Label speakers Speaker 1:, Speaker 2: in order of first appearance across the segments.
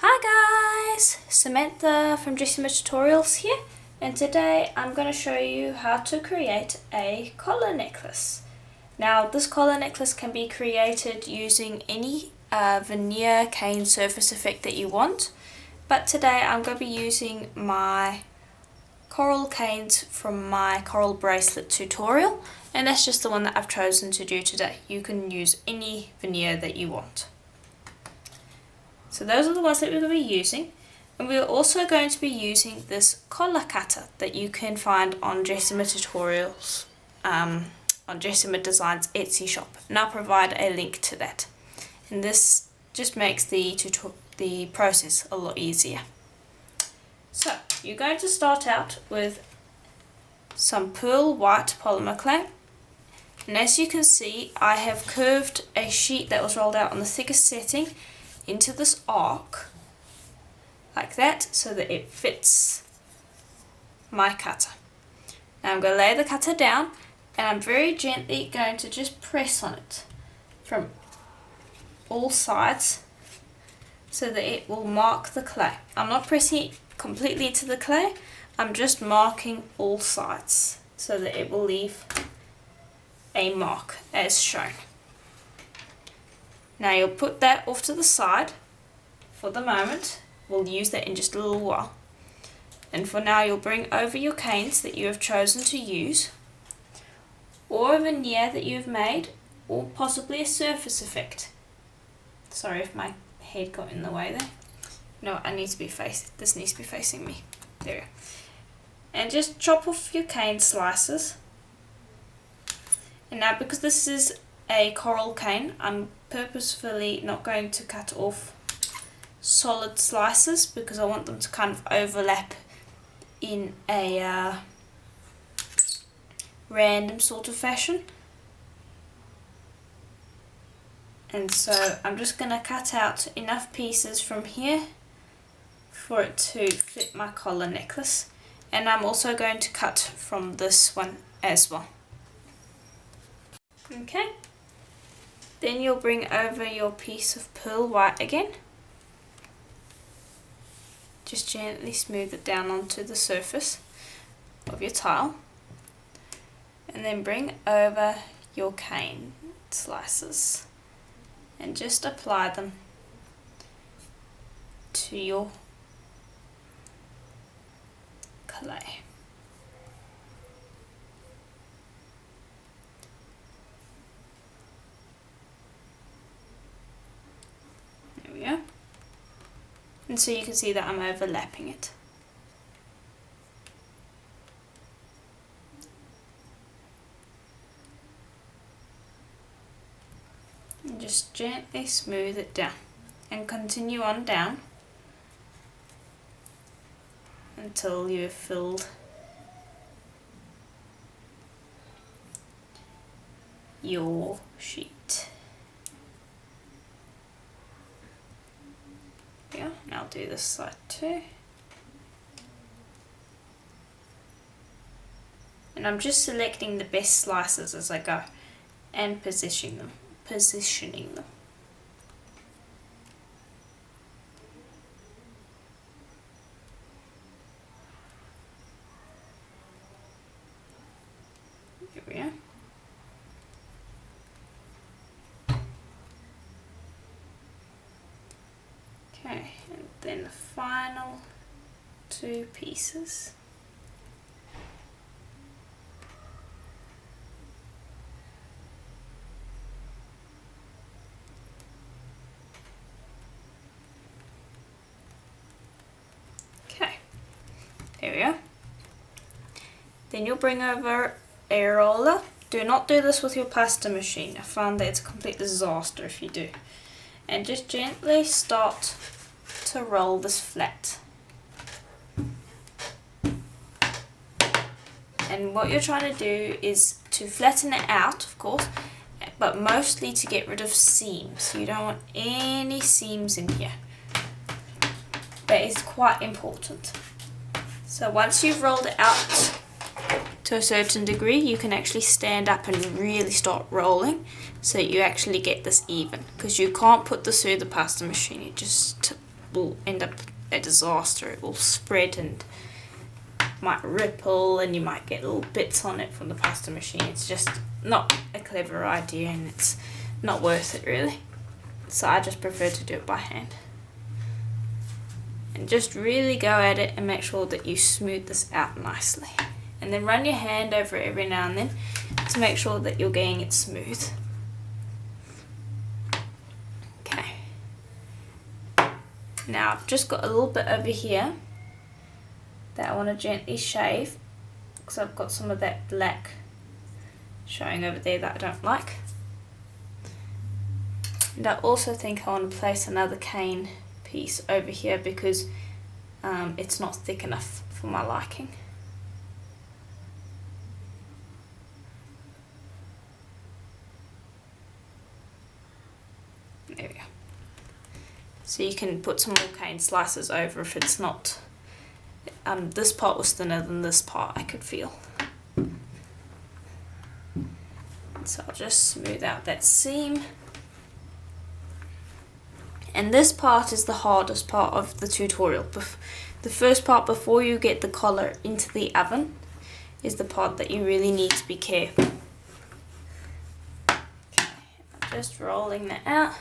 Speaker 1: Hi guys, Samantha from Jessama Tutorials here, and today I'm going to show you how to create a collar necklace. Now this collar necklace can be created using any veneer cane surface effect that you want, but today I'm going to be using my coral canes from my coral bracelet tutorial, and that's just the one that I've chosen to do today. You can use any veneer that you want. So those are the ones that we're going to be using, and we're also going to be using this collar cutter that you can find on Jessama Tutorials, on Jessama Designs Etsy shop, and I'll provide a link to that. And this just makes the process a lot easier. So you're going to start out with some pearl white polymer clay, and as you can see I have curved a sheet that was rolled out on the thickest setting into this arc like that so that it fits my cutter. Now I'm going to lay the cutter down and I'm very gently going to just press on it from all sides so that it will mark the clay. I'm not pressing it completely into the clay, I'm just marking all sides so that it will leave a mark as shown. Now you'll put that off to the side for the moment. We'll use that in just a little while. And for now you'll bring over your canes that you have chosen to use, or a veneer that you've made, or possibly a surface effect. Sorry if my head got in the way there. No, this needs to be facing me. There we go. And just chop off your cane slices. And now because this is a coral cane, I'm purposefully not going to cut off solid slices because I want them to kind of overlap in a random sort of fashion. And so I'm just going to cut out enough pieces from here for it to fit my collar necklace, and I'm also going to cut from this one as well. Okay. Then you'll bring over your piece of pearl white again. Just gently smooth it down onto the surface of your tile. And then bring over your cane slices and just apply them to your clay. And so you can see that I'm overlapping it. And just gently smooth it down and continue on down until you've filled your sheet. Yeah, and I'll do this side too. And I'm just selecting the best slices as I go and positioning them. Here we are. Okay, and then the final two pieces. Okay, there we are. Then you'll bring over a roller. Do not do this with your pasta machine. I found that it's a complete disaster if you do. And just gently start to roll this flat. And what you're trying to do is to flatten it out, of course, but mostly to get rid of seams. You don't want any seams in here. That is quite important. So once you've rolled it out to a certain degree, you can actually stand up and really start rolling so that you actually get this even, because you can't put this through the pasta machine. It just will end up a disaster. It will spread and might ripple, and you might get little bits on it from the pasta machine. It's just not a clever idea, and it's not worth it really. So I just prefer to do it by hand. And just really go at it and make sure that you smooth this out nicely. And then run your hand over it every now and then to make sure that you're getting it smooth. Okay. Now I've just got a little bit over here that I want to gently shave because I've got some of that black showing over there that I don't like. And I also think I want to place another cane piece over here because it's not thick enough for my liking. There we go. So you can put some more cane slices over if it's not, this part was thinner than this part, I could feel. So I'll just smooth out that seam. And this part is the hardest part of the tutorial. The first part before you get the collar into the oven is the part that you really need to be careful. Okay, I'm just rolling that out.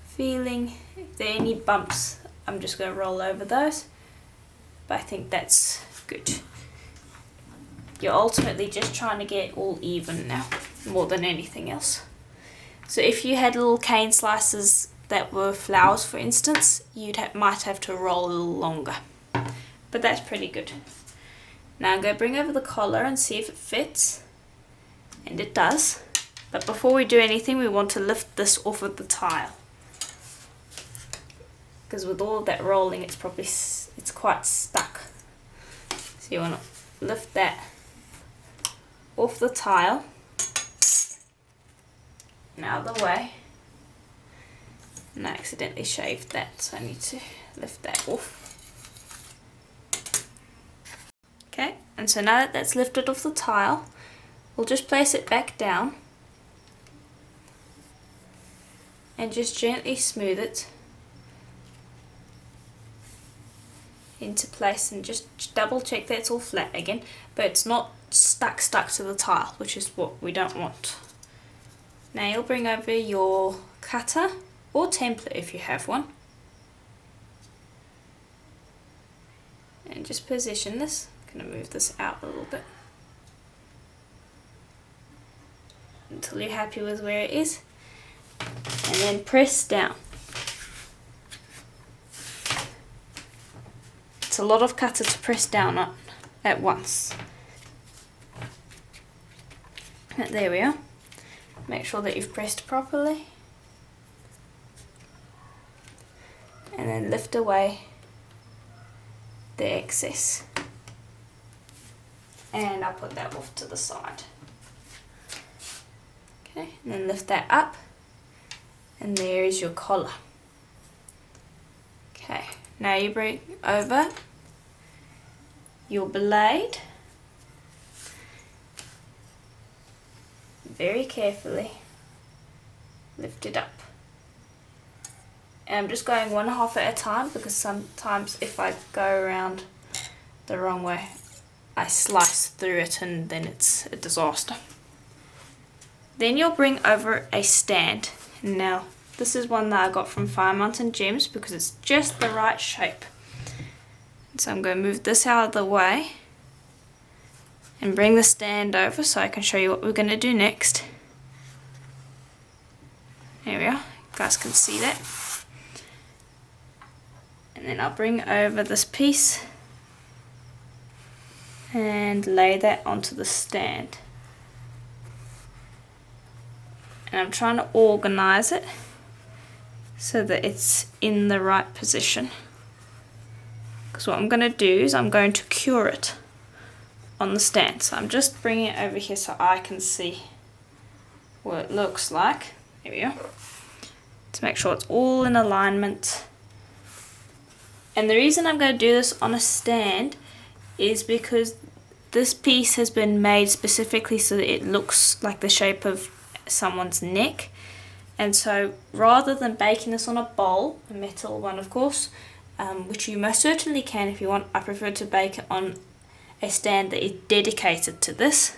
Speaker 1: Feeling if there are any bumps, I'm just going to roll over those, but I think that's good. You're ultimately just trying to get all even now, more than anything else. So if you had little cane slices that were flowers, for instance, might have to roll a little longer, but that's pretty good. Now I'm going to bring over the collar and see if it fits, and it does. But before we do anything, we want to lift this off of the tile, because with all of that rolling it's quite stuck. So you want to lift that off the tile and out of the way. And I accidentally shaved that, so I need to lift that off. Okay, and so now that that's lifted off the tile, we'll just place it back down and just gently smooth it into place, and just double check that it's all flat again, but it's not stuck to the tile, which is what we don't want. Now you'll bring over your cutter or template if you have one, and just position this. I'm going to move this out a little bit until you're happy with where it is, and then press down. It's a lot of cutter to press down on at once. But there we are. Make sure that you've pressed properly, and then lift away the excess, and I'll put that off to the side. Okay, and then lift that up, and there is your collar. Okay, now you bring over your blade very carefully, lift it up. And I'm just going 1/2 at a time, because sometimes if I go around the wrong way, I slice through it and then it's a disaster. Then you'll bring over a stand. Now this is one that I got from Fire Mountain Gems because it's just the right shape. So I'm going to move this out of the way and bring the stand over so I can show you what we're going to do next. There we are, you guys can see that. And then I'll bring over this piece and lay that onto the stand. And I'm trying to organize it so that it's in the right position. Because what I'm going to do is I'm going to cure it on the stand. So I'm just bringing it over here so I can see what it looks like. There we go. To make sure it's all in alignment. And the reason I'm going to do this on a stand is because this piece has been made specifically so that it looks like the shape of someone's neck. And so rather than baking this on a bowl, a metal one of course, which you most certainly can if you want, I prefer to bake it on a stand that is dedicated to this,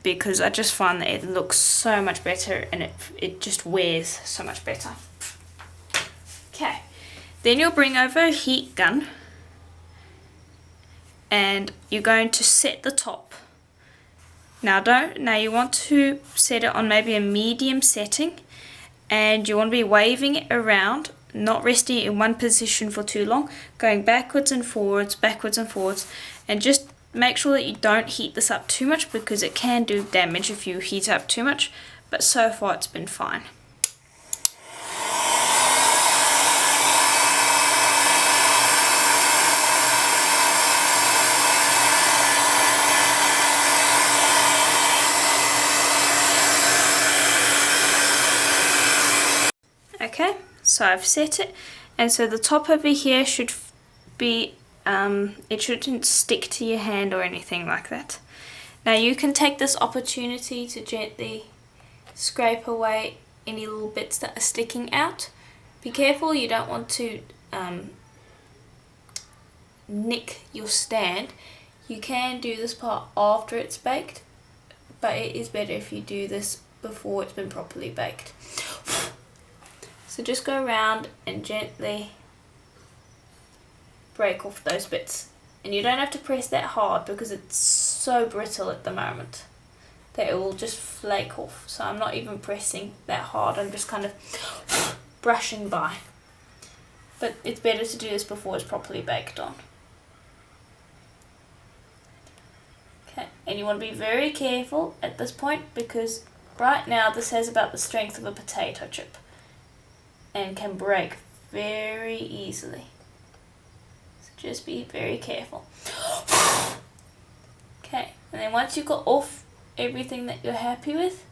Speaker 1: because I just find that it looks so much better and it just wears so much better. Okay, then you'll bring over a heat gun and you're going to set the top. Now you want to set it on maybe a medium setting, and you want to be waving it around, not resting it in one position for too long, going backwards and forwards, and just make sure that you don't heat this up too much, because it can do damage if you heat up too much, but so far it's been fine. Okay, so I've set it, and so the top over here should be, it shouldn't stick to your hand or anything like that. Now you can take this opportunity to gently scrape away any little bits that are sticking out. Be careful, you don't want to nick your stand. You can do this part after it's baked, but it is better if you do this before it's been properly baked. So just go around and gently break off those bits. And you don't have to press that hard because it's so brittle at the moment that it will just flake off. So I'm not even pressing that hard, I'm just kind of brushing by. But it's better to do this before it's properly baked on. Okay, and you want to be very careful at this point, because right now this has about the strength of a potato chip and can break very easily. So just be very careful. Okay, and then once you've got off everything that you're happy with,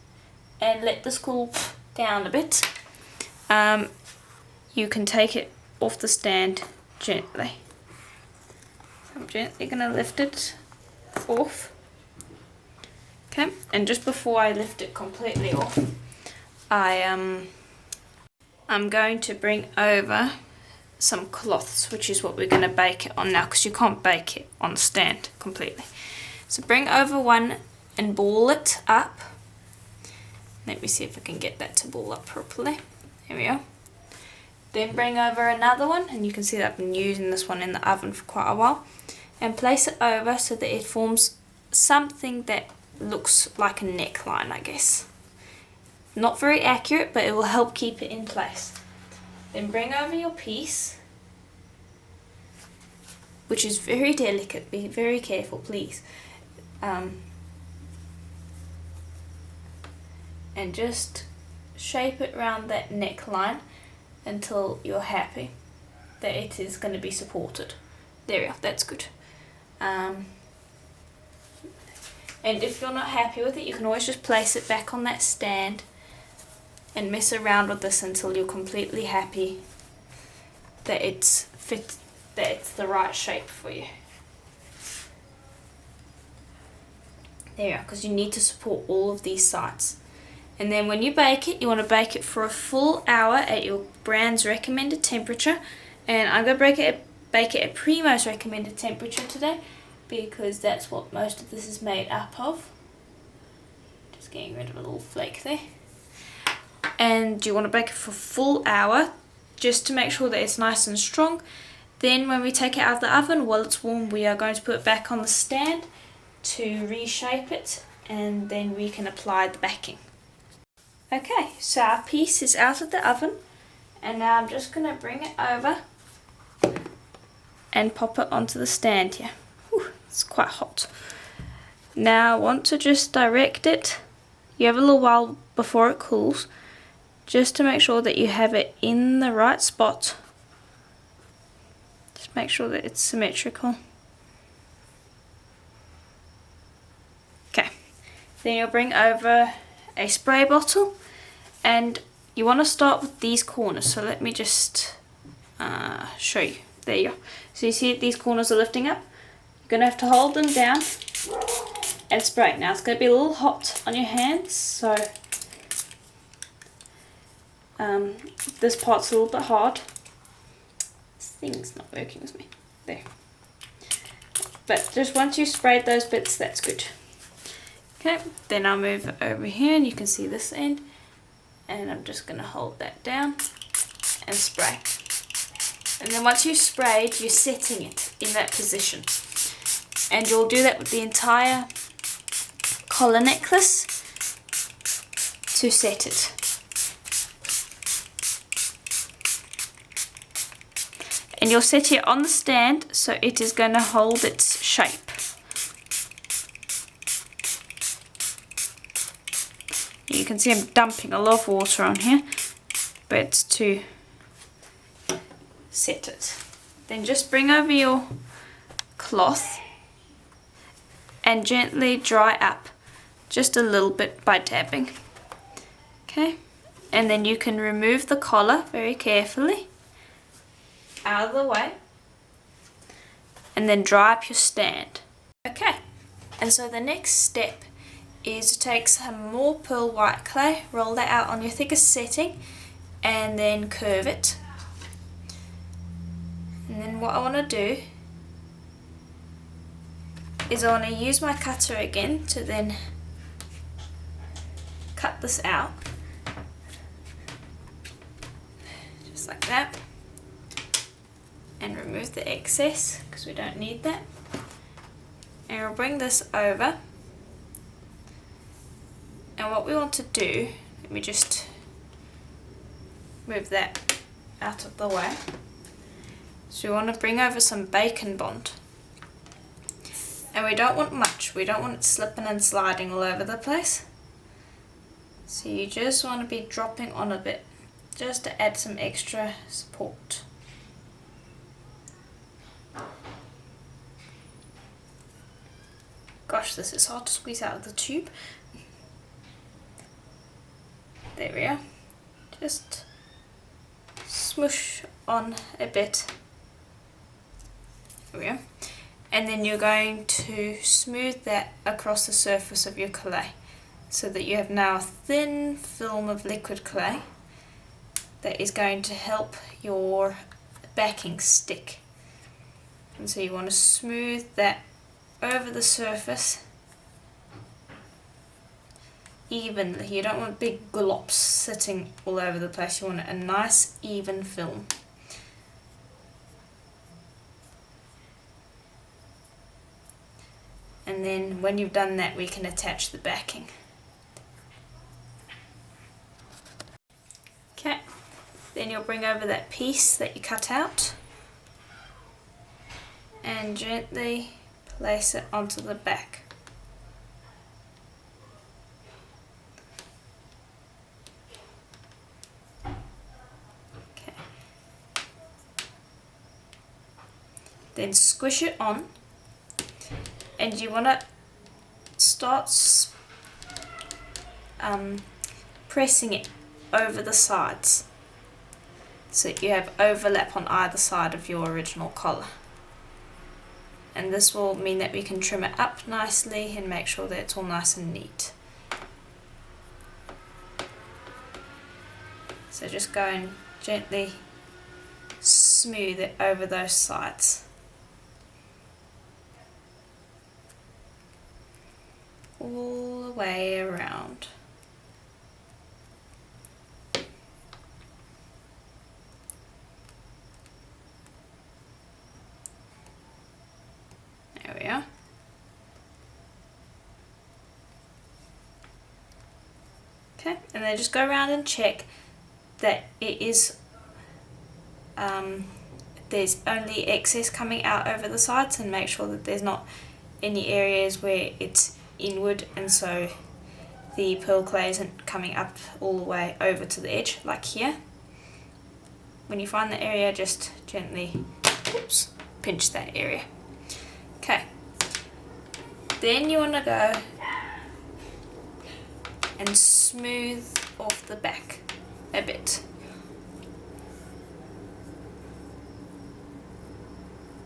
Speaker 1: and let this cool down a bit, you can take it off the stand gently. So I'm gently going to lift it off. Okay, and just before I lift it completely off, I'm going to bring over some cloths, which is what we're going to bake it on now, because you can't bake it on the stand completely. So bring over one and ball it up. Let me see if I can get that to ball up properly. There we go. Then bring over another one, and you can see that I've been using this one in the oven for quite a while, and place it over so that it forms something that looks like a neckline, I guess. Not very accurate, but it will help keep it in place. Then bring over your piece, which is very delicate. Be very careful, please. And just shape it around that neckline until you're happy that it is going to be supported. There we go, that's good. And if you're not happy with it, you can always just place it back on that stand and mess around with this until you're completely happy that it's fit, that it's the right shape for you. There you go, because you need to support all of these sides. And then when you bake it, you want to bake it for a full hour at your brand's recommended temperature. And I'm going to bake it at Primo's recommended temperature today, because that's what most of this is made up of. Just getting rid of a little flake there. And you want to bake it for a full hour just to make sure that it's nice and strong. Then when we take it out of the oven while it's warm, we are going to put it back on the stand to reshape it, and then we can apply the backing. Okay, so our piece is out of the oven, and now I'm just going to bring it over and pop it onto the stand here. Whew, it's quite hot. Now I want to just direct it. You have a little while before it cools, just to make sure that you have it in the right spot. Just make sure that it's symmetrical. Okay, then you'll bring over a spray bottle, and you want to start with these corners. So let me just show you. There you go. So you see these corners are lifting up. You're going to have to hold them down and spray. Now it's going to be a little hot on your hands, so this part's a little bit hard. This thing's not working with me. There. But just once you sprayed those bits, that's good. Okay, then I'll move it over here and you can see this end. And I'm just going to hold that down and spray. And then once you've sprayed, you're setting it in that position. And you'll do that with the entire collar necklace to set it. And you'll set it on the stand so it is going to hold its shape. You can see I'm dumping a lot of water on here, but it's to set it. Then just bring over your cloth and gently dry up just a little bit by dabbing. Okay, and then you can remove the collar very carefully out of the way and then dry up your stand. Okay, and so the next step is to take some more pearl white clay, roll that out on your thickest setting and then curve it. And then what I want to do is I want to use my cutter again to then cut this out, just like that, and remove the excess because we don't need that. And we'll bring this over, and what we want to do, let me just move that out of the way. So we want to bring over some bacon bond, and we don't want much, we don't want it slipping and sliding all over the place. So you just want to be dropping on a bit, just to add some extra support. Gosh, this is hard to squeeze out of the tube. There we are. Just smoosh on a bit. There we are. And then you're going to smooth that across the surface of your clay, so that you have now a thin film of liquid clay that is going to help your backing stick. And so you want to smooth that over the surface evenly. You don't want big glops sitting all over the place, you want a nice even film. And then when you've done that, we can attach the backing. Okay, then you'll bring over that piece that you cut out and gently place it onto the back. Okay. Then squish it on, and you want to start pressing it over the sides so that you have overlap on either side of your original collar. And this will mean that we can trim it up nicely and make sure that it's all nice and neat. So just go and gently smooth it over those sides. All the way around. There we are. Okay, and then just go around and check that it is there's only excess coming out over the sides, and make sure that there's not any areas where it's inward and so the pearl clay isn't coming up all the way over to the edge like here. When you find the area, just gently pinch that area. Okay, then you want to go and smooth off the back a bit,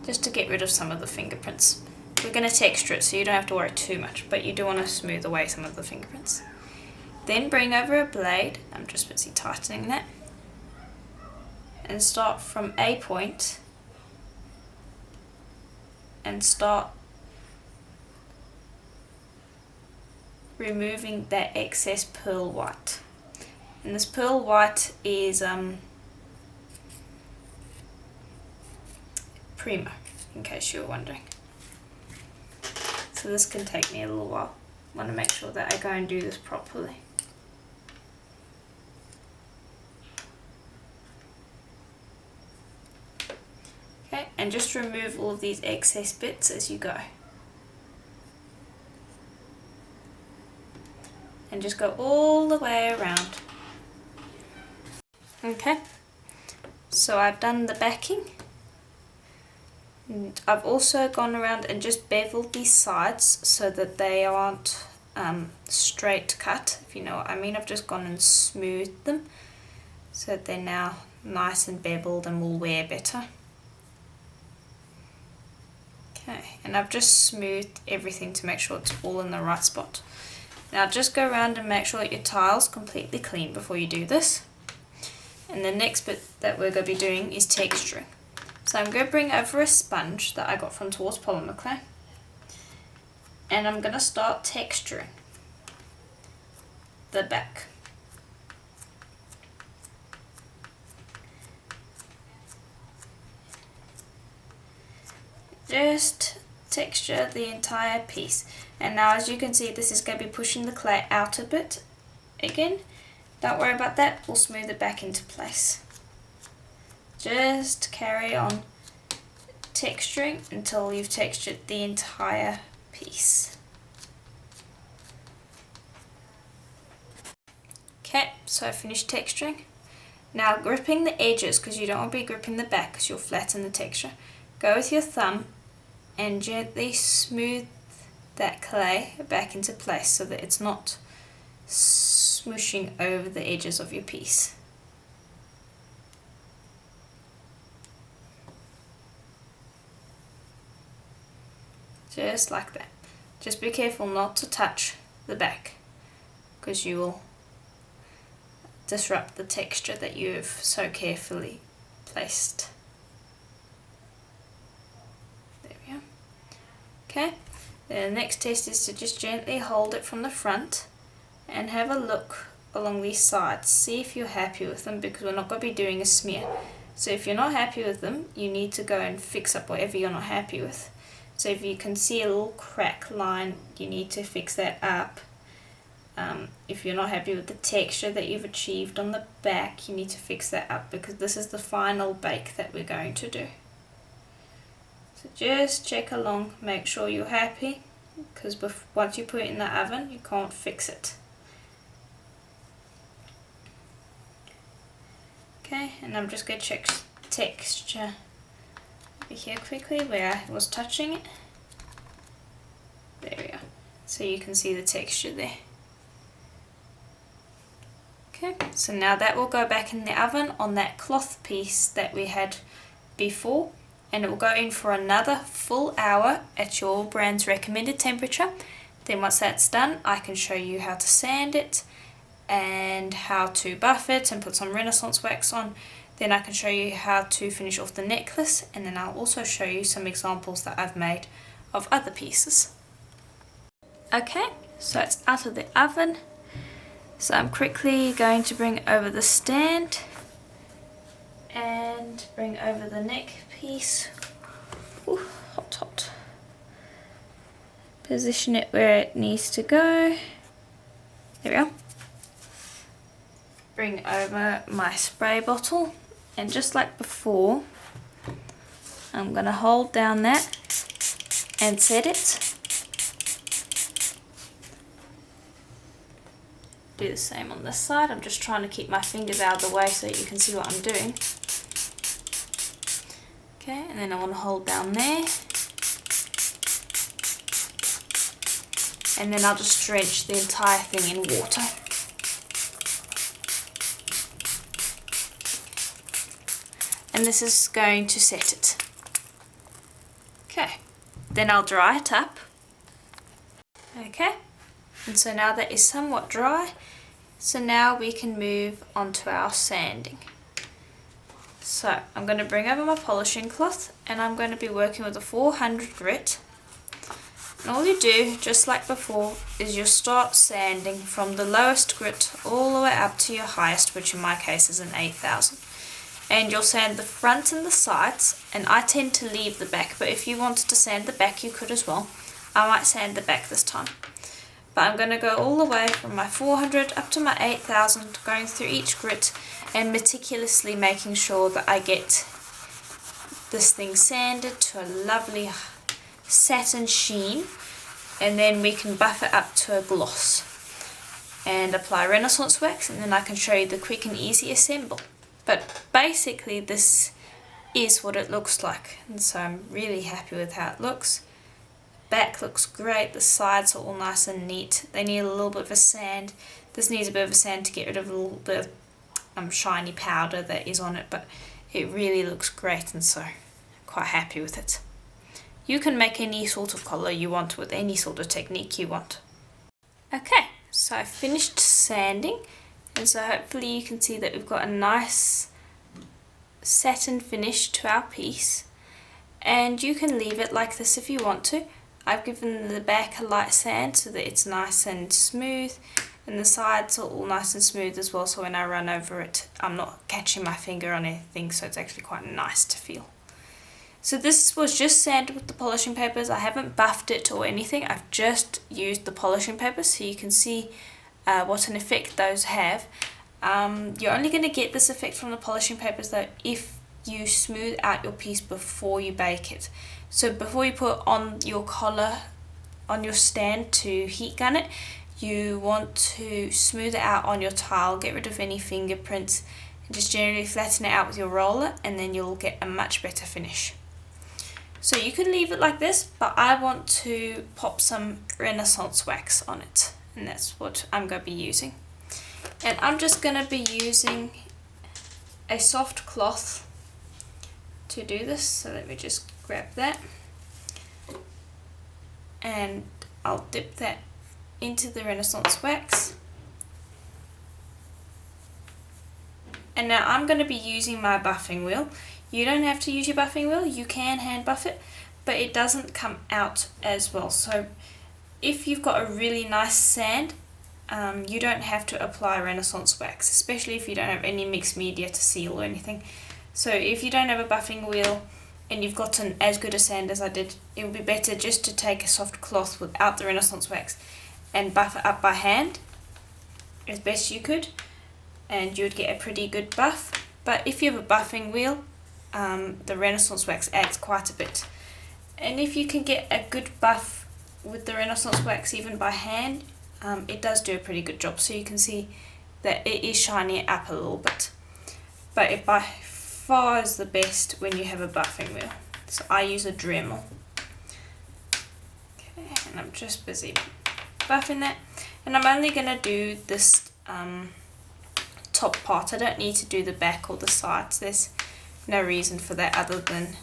Speaker 1: just to get rid of some of the fingerprints. We're going to texture it so you don't have to worry too much, but you do want to smooth away some of the fingerprints. Then bring over a blade, I'm just busy tightening that, and start from a point and start removing that excess pearl white. And this pearl white is Polymer, in case you were wondering. So this can take me a little while. I want to make sure that I go and do this properly. Okay, and just remove all of these excess bits as you go. And just go all the way around. Okay, so I've done the backing. And I've also gone around and just beveled these sides so that they aren't straight cut, if you know what I mean. I've just gone and smoothed them so that they're now nice and beveled and will wear better. Okay, and I've just smoothed everything to make sure it's all in the right spot. Now just go around and make sure that your tile's completely clean before you do this. And the next bit that we're going to be doing is texturing. So I'm going to bring over a sponge that I got from Towards Polymer Clay, and I'm going to start texturing the back. Just texture the entire piece. And now as you can see, this is going to be pushing the clay out a bit again. Don't worry about that, we'll smooth it back into place. Just carry on texturing until you've textured the entire piece. Okay, so I finished texturing. Now gripping the edges, because you don't want to be gripping the back because you'll flatten the texture. Go with your thumb and gently smooth that clay back into place so that it's not smooshing over the edges of your piece. Just like that. Just be careful not to touch the back because you will disrupt the texture that you've so carefully placed. There we go. Okay, the next test is to just gently hold it from the front and have a look along these sides. See if you're happy with them, because we're not going to be doing a smear. So if you're not happy with them, you need to go and fix up whatever you're not happy with. So if you can see a little crack line, you need to fix that up. If you're not happy with the texture that you've achieved on the back, you need to fix that up, because this is the final bake that we're going to do. So just check along, make sure you're happy, because once you put it in the oven, you can't fix it. Okay, and I'm just going to check texture over here quickly where I was touching it. There we go. So you can see the texture there. Okay, so now that will go back in the oven on that cloth piece that we had before, and it will go in for another full hour at your brand's recommended temperature. Then once that's done, I can show you how to sand it and how to buff it and put some Renaissance wax on. Then I can show you how to finish off the necklace, and then I'll also show you some examples that I've made of other pieces. Okay, so it's out of the oven. So I'm quickly going to bring over the stand and bring over the neck piece. Ooh, hot, hot. Position it where it needs to go. There we go. Bring over my spray bottle, and just like before, I'm going to hold down that and set it. Do the same on this side. I'm just trying to keep my fingers out of the way so that you can see what I'm doing. Okay, and then I want to hold down there. And then I'll just drench the entire thing in water. And this is going to set it. Okay, then I'll dry it up. Okay, and so now that is somewhat dry, so now we can move on to our sanding. So I'm going to bring over my polishing cloth and I'm going to be working with a 400 grit. And all you do, just like before, is you start sanding from the lowest grit all the way up to your highest, which in my case is an 8000. And you'll sand the front and the sides, and I tend to leave the back, but if you wanted to sand the back you could as well. I might sand the back this time. But I'm going to go all the way from my 400 up to my 8000, going through each grit and meticulously making sure that I get this thing sanded to a lovely satin sheen, and then we can buff it up to a gloss and apply Renaissance wax, and then I can show you the quick and easy assemble. But basically this is what it looks like, and so I'm really happy with how it looks. Back looks great, the sides are all nice and neat. They need a little bit of a sand. This needs a bit of a sand to get rid of a little bit of shiny powder that is on it, but it really looks great, and so I'm quite happy with it. You can make any sort of collar you want with any sort of technique you want. Okay, so I've finished sanding, and so hopefully you can see that we've got a nice satin finish to our piece, and you can leave it like this if you want to. I've given the back a light sand so that it's nice and smooth, and the sides are all nice and smooth as well, so when I run over it I'm not catching my finger on anything, so it's actually quite nice to feel. So this was just sanded with the polishing papers. I haven't buffed it or anything, I've just used the polishing papers so you can see what an effect those have. You're only going to get this effect from the polishing papers though if you smooth out your piece before you bake it. So before you put on your collar on your stand to heat gun it, you want to smooth it out on your tile, get rid of any fingerprints, and just generally flatten it out with your roller, and then you'll get a much better finish. So you can leave it like this, but I want to pop some Renaissance wax on it, and that's what I'm going to be using. And I'm just going to be using a soft cloth to do this, so let me just grab that, and I'll dip that into the Renaissance wax. And now I'm going to be using my buffing wheel. You don't have to use your buffing wheel, you can hand buff it, but it doesn't come out as well. So if you've got a really nice sand, you don't have to apply Renaissance wax, especially if you don't have any mixed media to seal or anything. So if you don't have a buffing wheel and you've got as good a sand as I did, it would be better just to take a soft cloth without the Renaissance wax and buff it up by hand as best you could, and you would get a pretty good buff. But if you have a buffing wheel, the Renaissance wax adds quite a bit, and if you can get a good buff with the Renaissance wax even by hand, it does do a pretty good job. So you can see that it is shining it up a little bit, but it by far is the best when you have a buffing wheel. So I use a Dremel. Okay, and I'm just busy buffing that, and I'm only going to do this top part. I don't need to do the back or the sides. There's no reason for that other than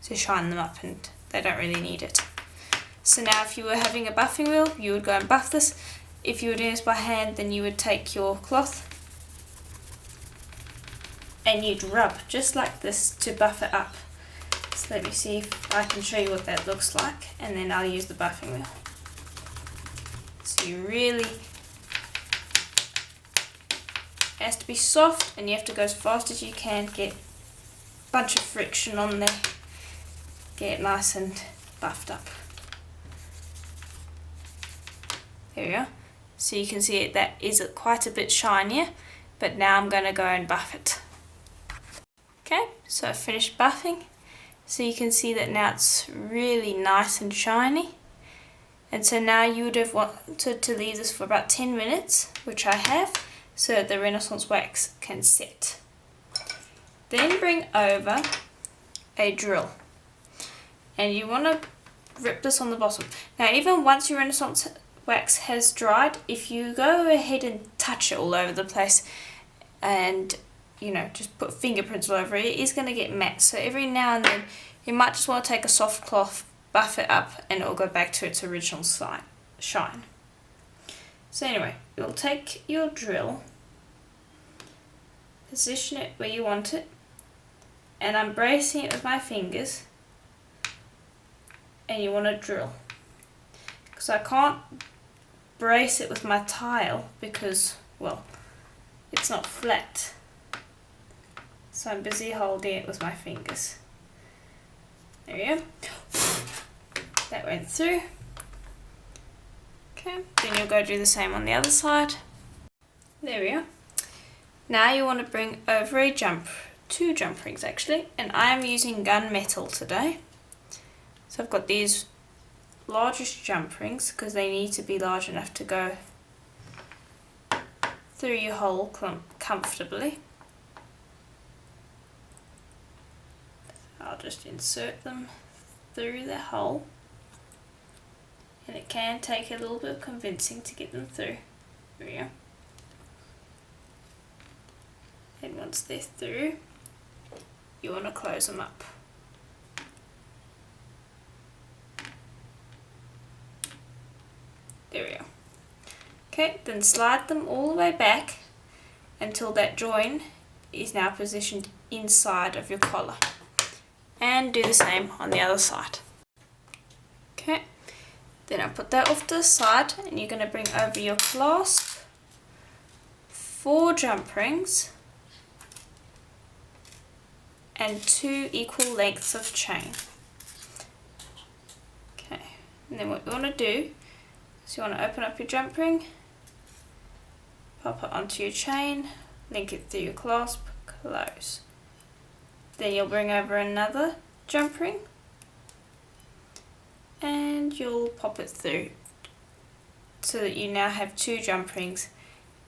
Speaker 1: to shine them up, and they don't really need it. So now if you were having a buffing wheel, you would go and buff this. If you were doing this by hand, then you would take your cloth and you'd rub just like this to buff it up. So let me see if I can show you what that looks like, and then I'll use the buffing wheel. So you really, it has to be soft, and you have to go as fast as you can, get a bunch of friction on there, get it nice and buffed up. There we are. So you can see it, that is quite a bit shinier, but now I'm going to go and buff it. Okay, so I finished buffing. So you can see that now it's really nice and shiny. And so now you would have wanted to leave this for about 10 minutes, which I have, so that the Renaissance wax can set. Then bring over a drill, and you want to rip this on the bottom. Now even once your Renaissance wax has dried, if you go ahead and touch it all over the place and just put fingerprints all over it, it is going to get matte. So every now and then you might just want to take a soft cloth, buff it up, and it will go back to its original shine. So anyway, you'll take your drill, position it where you want it, and I'm bracing it with my fingers, and you want to drill, because I can't brace it with my tile because, well, it's not flat, so I'm busy holding it with my fingers. There we go. That went through. Okay, then you'll go do the same on the other side. There we go. Now you want to bring over two jump rings actually, and I am using gunmetal today. So I've got these largest jump rings because they need to be large enough to go through your hole comfortably. I'll just insert them through the hole, and it can take a little bit of convincing to get them through. There we go. And once they're through, you want to close them up. There we go. Okay, then slide them all the way back until that join is now positioned inside of your collar. And do the same on the other side. Okay, then I'll put that off to the side, and you're going to bring over your clasp, 4 jump rings, and 2 equal lengths of chain. Okay, and then what you want to do is you want to open up your jump ring, pop it onto your chain, link it through your clasp, close. Then you'll bring over another jump ring and you'll pop it through so that you now have 2 jump rings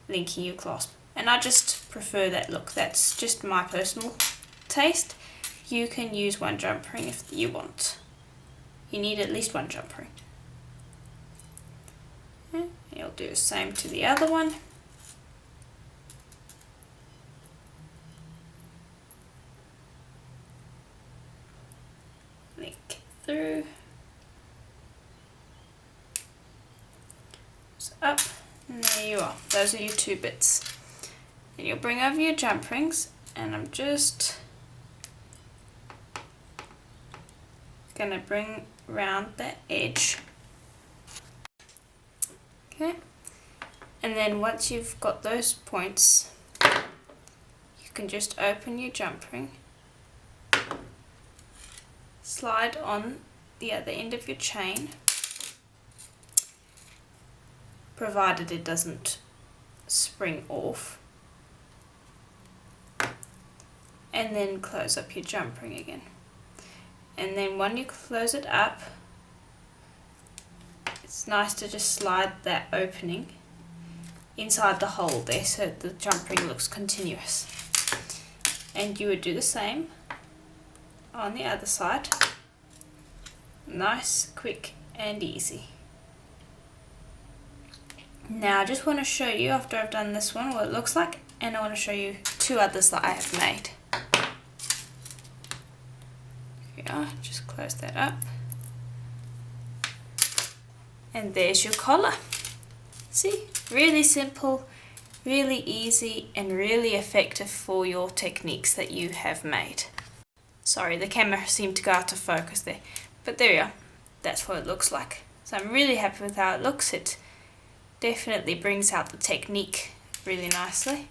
Speaker 1: linking your clasp. And I just prefer that look. That's just my personal taste. You can use 1 jump ring if you want. You need at least 1 jump ring. Okay. You'll do the same to the other one. Link through. So up, and there you are. Those are your 2 bits. And you'll bring over your jump rings, and I'm just gonna bring round the edge. Okay, and then once you've got those points, you can just open your jump ring, slide on the other end of your chain, provided it doesn't spring off, and then close up your jump ring again. And then when you close it up, it's nice to just slide that opening inside the hole there so the jump ring looks continuous. And you would do the same on the other side. Nice, quick and easy. Now I just want to show you, after I've done this one, what it looks like, and I want to show you 2 others that I have made. Here we are, just close that up. And there's your collar. See, really simple, really easy, and really effective for your techniques that you have made. Sorry, the camera seemed to go out of focus there, but there you are. That's what it looks like. So I'm really happy with how it looks. It definitely brings out the technique really nicely.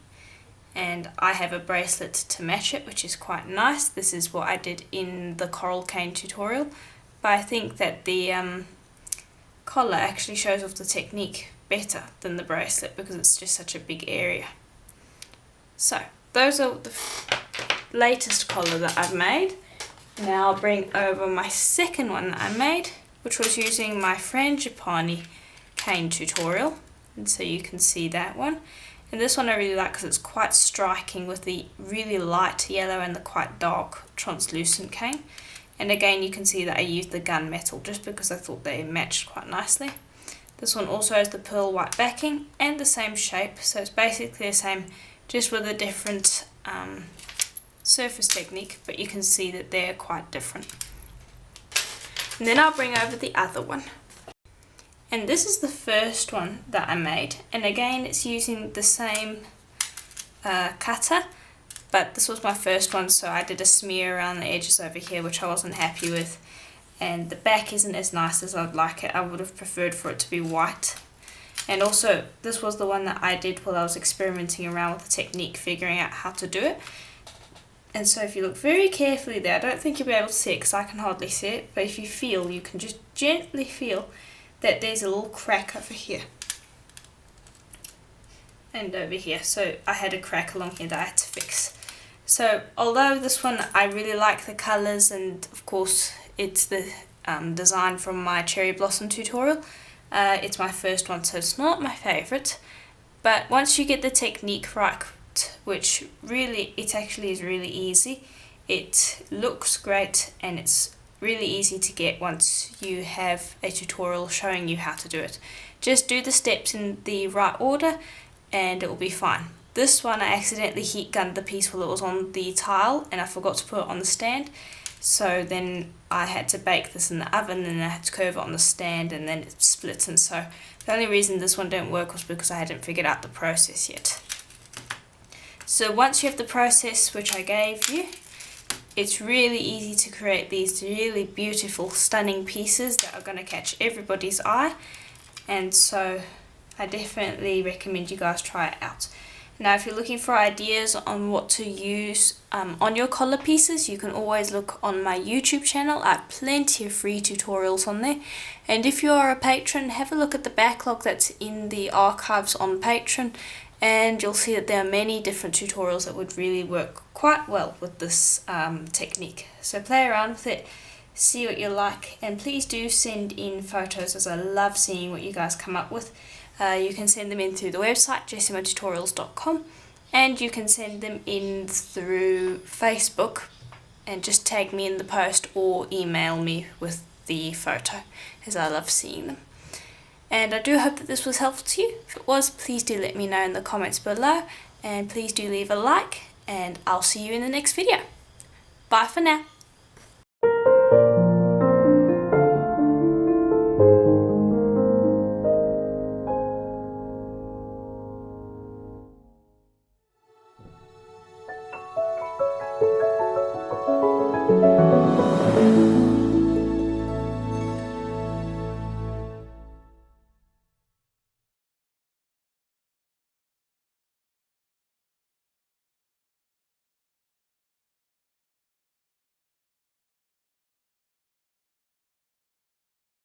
Speaker 1: And I have a bracelet to match it, which is quite nice. This is what I did in the coral cane tutorial, but I think that the collar actually shows off the technique better than the bracelet because it's just such a big area. So those are the latest collar that I've made. Now I'll bring over my second one that I made, which was using my frangipani cane tutorial, and so you can see that one. And this one I really like because it's quite striking with the really light yellow and the quite dark translucent cane. And again, you can see that I used the gunmetal just because I thought they matched quite nicely. This one also has the pearl white backing and the same shape, so it's basically the same, just with a different surface technique, but you can see that they're quite different. And then I'll bring over the other one. And this is the first one that I made, and again it's using the same cutter, but this was my first one, so I did a smear around the edges over here, which I wasn't happy with, and the back isn't as nice as I'd like it. I would have preferred for it to be white. And also, this was the one that I did while I was experimenting around with the technique, figuring out how to do it. And so if you look very carefully there, I don't think you'll be able to see it because I can hardly see it, but if you feel, you can just gently feel that there's a little crack over here and over here. So I had a crack along here that I had to fix. So although this one I really like the colours, and of course it's the design from my cherry blossom tutorial, it's my first one, so it's not my favourite, but once you get the technique right, which really, it actually is really easy, it looks great and it's really easy to get once you have a tutorial showing you how to do it. Just do the steps in the right order and it will be fine. This one I accidentally heat gunned the piece while it was on the tile and I forgot to put it on the stand, so then I had to bake this in the oven and I had to curve it on the stand and then it splits, and so the only reason this one didn't work was because I hadn't figured out the process yet. So once you have the process which I gave you, it's really easy to create these really beautiful, stunning pieces that are going to catch everybody's eye, and so I definitely recommend you guys try it out. Now if you're looking for ideas on what to use on your collar pieces, you can always look on my YouTube channel. I have plenty of free tutorials on there, and if you are a patron, have a look at the backlog that's in the archives on Patreon, and you'll see that there are many different tutorials that would really work quite well with this technique. So play around with it, see what you like, and please do send in photos, as I love seeing what you guys come up with. You can send them in through the website jessamatutorials.com, and you can send them in through Facebook and just tag me in the post or email me with the photo, as I love seeing them. And I do hope that this was helpful to you. If it was, please do let me know in the comments below, and please do leave a like, and I'll see you in the next video. Bye for now.